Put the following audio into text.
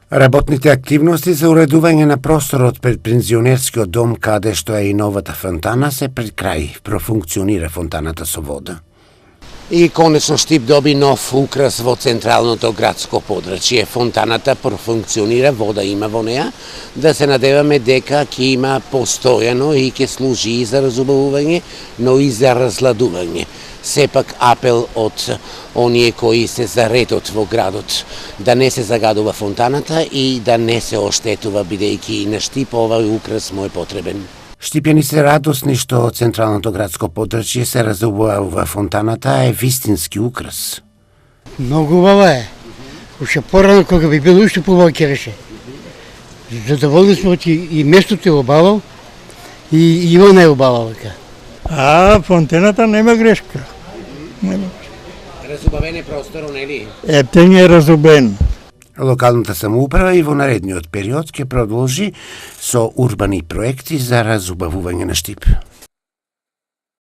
Работните активности за уредување на просторот пред пензионерскиот дом, каде што е и новата фонтана, се пред крај. Профункционира фонтаната со вода. И конечно Штип доби нов украс во централното градско подрачје. Фонтаната профункционира, вода има во неа. Да се надеваме дека ќе има постојано и ќе служи и за разубавување, но и за разладување. Сепак апел од оние кои се за редот во градот да не се загадува фонтаната и да не се оштетува, бидејќи и на Штип овој украс му е потребен. Штипјани се радосни што централното градско подрачје се разубава фонтаната, е вистински украс. Многу убава е. Уште порано кога би било уште побава ќе реше. Задоволни сме и местото е убаво и Ивана е убава вака. Фонтаната нема грешка. Разубавен е простор, нели? Ептен е разубен. Локалната самоуправа и во наредниот период ќе продолжи со урбани проекти за разубавување на Штип.